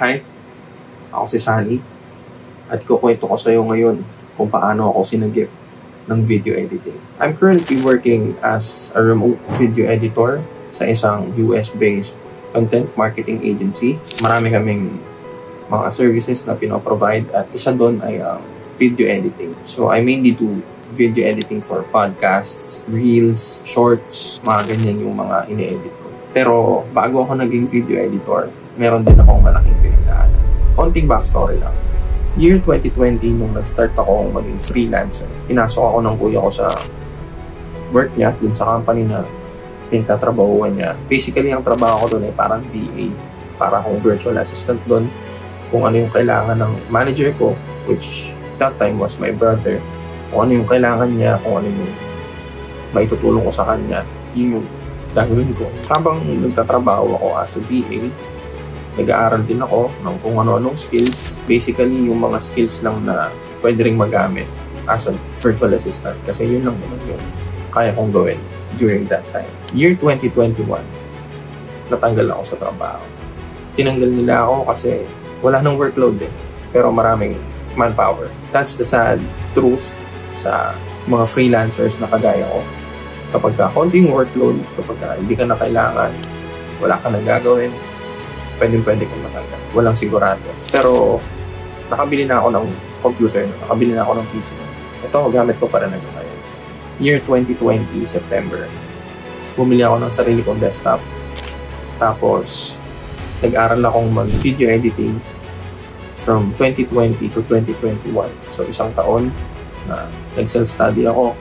Hi, ako si Sunny at kukwento ko sa iyo ngayon kung paano ako sinagip ng video editing. I'm currently working as a remote video editor sa isang US-based content marketing agency. Marami kaming mga services na pinoprovide at isa doon ay video editing. So I mainly do video editing for podcasts, reels, shorts, mga ganyan yung mga ine-edit ko. Pero bago ako naging video editor, meron din akong malaking pinagdaanan. Konting backstory lang. Year 2020, nung nag-start ako maging freelancer, pinasok ako ng kuya ko sa work niya, dun sa company na pinagtatrabahuan niya. Basically, ang trabaho ko dun ay parang VA, para akong virtual assistant dun. Kung ano yung kailangan ng manager ko, which that time was my brother, kung ano yung kailangan niya, kung ano yung maitutulong ko sa kanya, yun yung gagawin ko. Habang nagtatrabaho ako as a VA, nag-aaral din ako ng kung ano-anong skills. Basically, yung mga skills lang na pwede rin magamit as a virtual assistant. Kasi yun lang naman yung kaya kong gawin during that time. Year 2021, natanggal ako sa trabaho. Tinanggal nila ako kasi wala nang workload eh. Pero maraming manpower. That's the sad truth sa mga freelancers na kagaya ko. Kapag konting workload, kapag hindi ka na kailangan, wala ka na gagawin, pwede kong matanggal. Walang sigurado. Pero, nakabili na ako ng computer, nakabili na ako ng PC. Ito, gamit ko para na ngayon. Year 2020, September, bumili ako ng sarili kong desktop. Tapos, nag-aral akong mag-video editing from 2020 to 2021. So, isang taon na nag-self-study ako.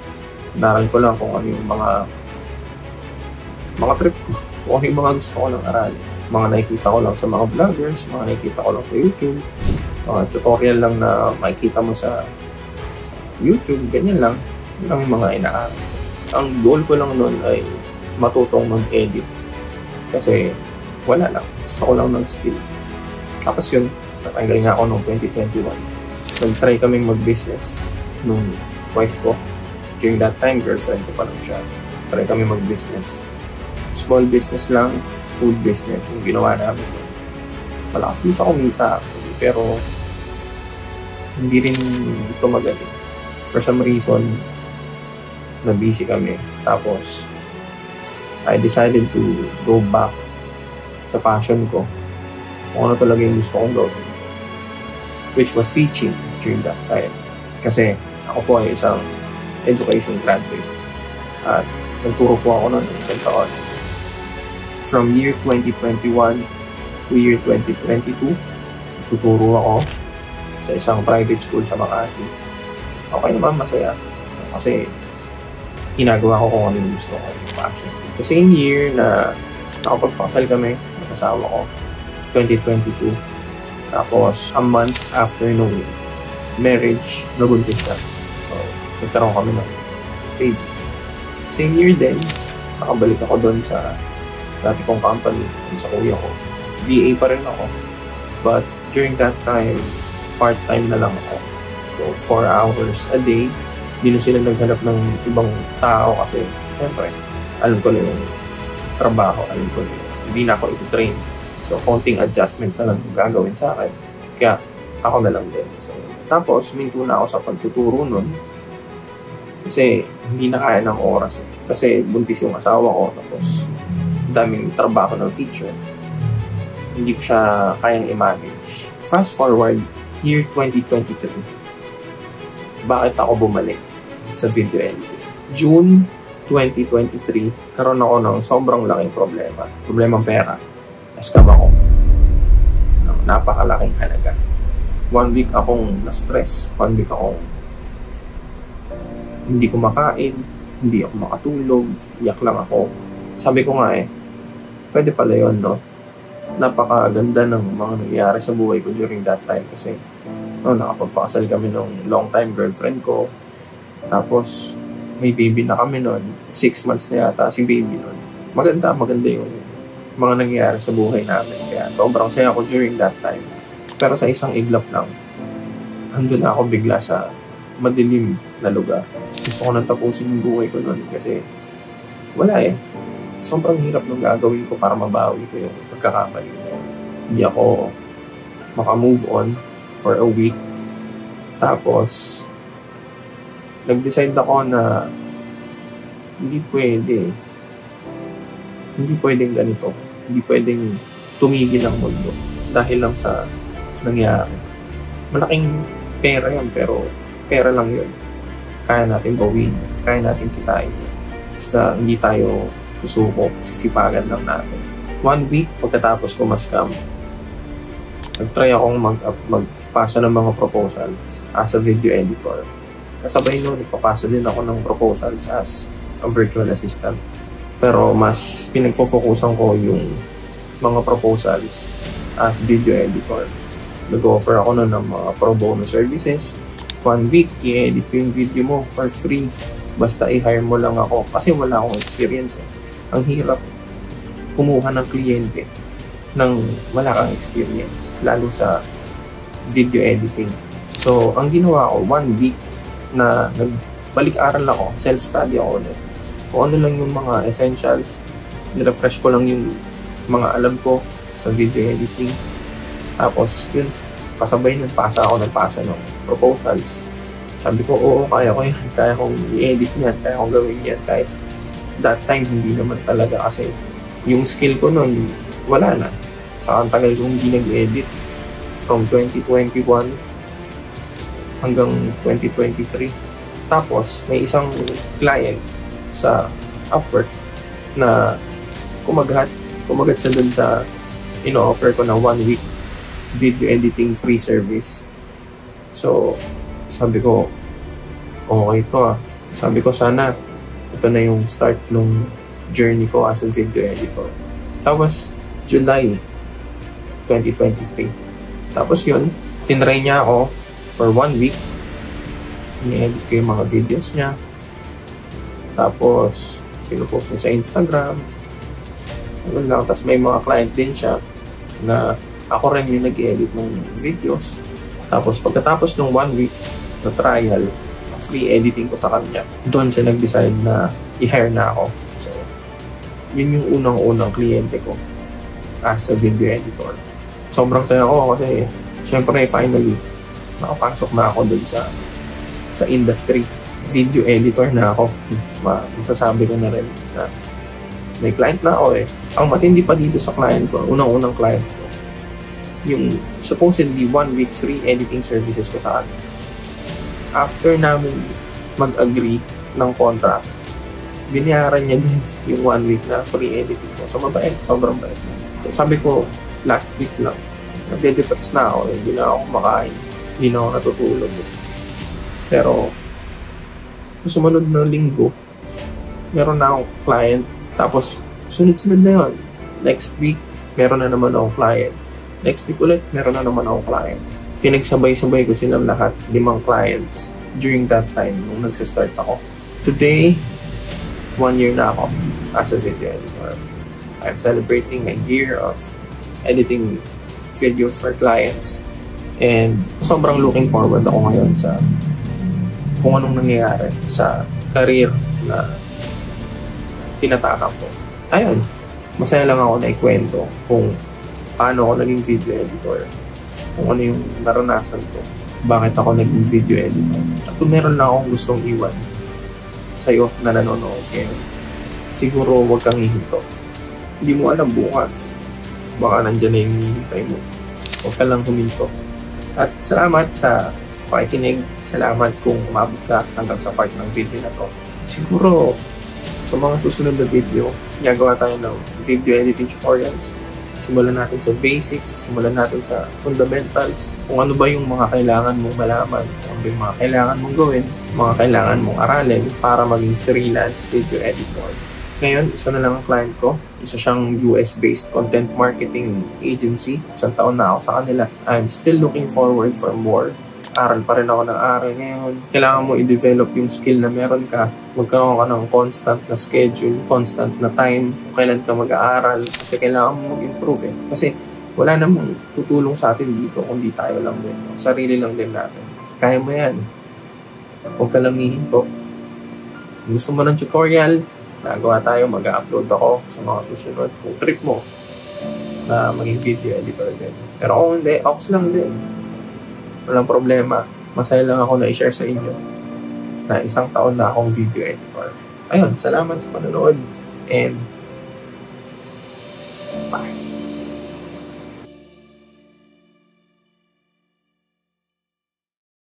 Naral ko lang kung ano yung mga trip ko, kung ano yung mga gusto ko lang aralin. Mga nakikita ko lang sa mga vloggers, mga nakikita ko lang sa YouTube, mga tutorial lang na makikita mo sa YouTube, ganyan lang. Yun lang yung mga inaaral. Ang goal ko lang nun ay matutong mag-edit. Kasi wala lang. Gusto ko lang ng skill. Tapos yun, natanggal nga ako noong 2021. Nag-try kaming mag-business nung wife ko. During that time, girlfriend ko pa lang siya. Try kami mag-business. Small business lang, food business yung ginawa namin. Malakas din sa kumita actually, pero hindi rin tumagal. For some reason, na-busy kami. Tapos, I decided to go back sa passion ko. Kung ano talaga yung gusto kong gawin. Which was teaching during that time. Kasi ako po ay isang education graduate. At nagturo po ako ng isang taon. From year 2021 to year 2022, tuturo ako sa isang private school sa Makati. Okay naman, masaya. Kasi ginagawa ko kung ano yung gusto ko. The same year na nakapagpakasal kami, nag-asawa ko, 2022. Tapos, a month after nung marriage, nabuntis siya. So, nagkaroon kami ng baby. Same year din, nakabalik ako doon sa dati kong company, sa kuya ko. VA pa rin ako. But during that time, part-time na lang ako. So, 4 hours a day. Hindi na sila naghanap ng ibang tao kasi, syempre, alam ko na yung trabaho, alam ko na hindi na ako ito-train. So, konting adjustment na lang gagawin sa akin. Kaya, ako na lang din. So, tapos, minto na ako sa pagtuturo nun. Kasi, hindi na kaya ng oras. Kasi, buntis yung asawa ko. Tapos, daming trabaho ng teacher. Hindi ko siya kayang i-manage. Fast forward, year 2023. Bakit ako bumalik sa video editing? June 2023, karoon ako ng sobrang laking problema. Problemang pera. Scam ako. Napakalaking halaga. 1 week akong na-stress. 1 week akong hindi ko makain. Hindi ako makatulog. Iyak lang ako. Sabi ko nga pwede pala yun, no? Napakaganda ng mga nangyayari sa buhay ko during that time kasi nakapagpakasal kami ng long time girlfriend ko. Tapos, may baby na kami noon. 6 months na yata si baby noon. Maganda yung mga nangyayari sa buhay namin. Kaya sobrang saya ako during that time. Pero sa isang iglap lang, andun na ako bigla sa madilim na lugar. Gusto ko nang tapusin yung buhay ko noon kasi wala sobrang hirap nung gagawin ko para mabawi ko yung pagkakamali. Hindi ako maka-move on for a week. Tapos, nag-decide ako na hindi pwedeng ganito. Hindi pwedeng tumigil ang mundo dahil lang sa nangyari. Malaking pera yan, pero pera lang yun. Kaya natin bawin, kaya natin kitain. Basta hindi tayo susuko, sisipagan lang natin. 1 week pagkatapos ko ma-scam, nag-try akong magpasa ng mga proposals as a video editor. Kasabay nun, nagpapasa din ako ng proposals as a virtual assistant. Pero mas pinagpo-focusan ko yung mga proposals as video editor. Nag-offer ako nun ng mga pro bono services. 1 week, i-edit ko yung video mo for free. Basta i-hire mo lang ako. Kasi wala akong experience eh. Ang hirap kumuha ng kliyente nang wala kang experience. Lalo sa video editing. So, ang ginawa ko, 1 week na nagbalik-aral ako, self-study ako ulit. Kung ano lang yung mga essentials, nirefresh ko lang yung mga alam ko sa video editing. Tapos, yun, pasabay nun, pasa ng proposals. Sabi ko, oo, kaya ko yan. Kaya kong i-edit yan, kaya kong gawin yan. Kahit that time, hindi naman talaga kasi yung skill ko nun, wala na. Saka ang tagal kong hindi nag-edit from 2021 hanggang 2023. Tapos, may isang client sa Upwork na kumagat siya dun sa ino-offer ko na 1 week video editing free service. So, sabi ko, okay to ah. Sabi ko, sana ito na yung start nung journey ko as a video editor. Tapos, July 2023. Tapos yun, tinry niya ako for 1 week. Ini-edit ko yung mga videos niya. Tapos, pinupost niya sa Instagram. Ano lang. Tapos may mga client din siya na ako rin yung nag-edit ng videos. Tapos pagkatapos ng 1 week na trial, free editing ko sa kanya, doon siya nag-decide na i-hire na ako. So, yun yung unang-unang kliyente ko as a video editor. Sobrang saya ko kasi syempre finally nakapasok na ako doon sa industry. Video editor na ako. Masasabi ko na rin na may client na ako eh. Ang matindi pa dito sa client ko, unang-unang client ko, yung supposedly 1 week free editing services ko sa kanya. After namin mag-agree ng contract, binayaran niya din yung 1 week na free editing ko. So mabait, sobrang bait. So, sabi ko, last week lang, nagde-detox na ako, hindi na ako kumakain, hindi na ako natutulog. Pero, sumunod na linggo, meron na akong client, tapos sunod-sunod na yun. Next week, meron na naman akong client. Next week ulit, meron na naman akong client. Pinagsabay-sabay ko silang lahat, 5 clients during that time, nung nagsistart ako. Today, 1 year na ako as a video editor. I'm celebrating a year of editing videos for clients. And sobrang looking forward ako ngayon sa kung anong nangyayari sa career na tinatakan ko. Ayun, masaya lang ako na ikwento kung paano ako naging video editor. Kung ano yung naranasan ko. Bakit ako naging video editor. At kung meron lang akong gustong iwan sa'yo na nanonood ngayon, siguro huwag kang hihinto. Hindi mo alam bukas. Baka nandyan na yung hihintay mo. Huwag ka lang huminto. At salamat sa pakikinig. Salamat kung umabot ka hanggang sa part ng video na to. Siguro, sa mga susunod na video, gagawa tayo ng video editing tutorials. Simulan natin sa basics, simulan natin sa fundamentals, kung ano ba yung mga kailangan mong malaman, kung ano yung mga kailangan mong gawin, mga kailangan mong aralin para maging freelance video editor. Ngayon, isa na lang ang client ko. Isa siyang US-based content marketing agency. 1 taon na ako sa kanila. I'm still looking forward for more. Aral pa rin ako ng aral ngayon. Kailangan mo i-develop yung skill na meron ka. Magkaroon ka ng constant na schedule, constant na time, kailan ka mag-aaral. Kasi kailangan mo mag-improve eh. Kasi wala namang tutulong sa atin dito kundi tayo lang din. Sarili lang din natin. Kaya mo yan. Huwag ka lang hihinto. Gusto mo ng tutorial, nagawa tayo, mag-upload ako sa mga susunod. Kung trip mo na maging video editor din. Pero kung hindi, ox lang din. Walang problema. Masaya lang ako na i-share sa inyo na 1 taon na akong video editor. Ayun, salamat sa panonood and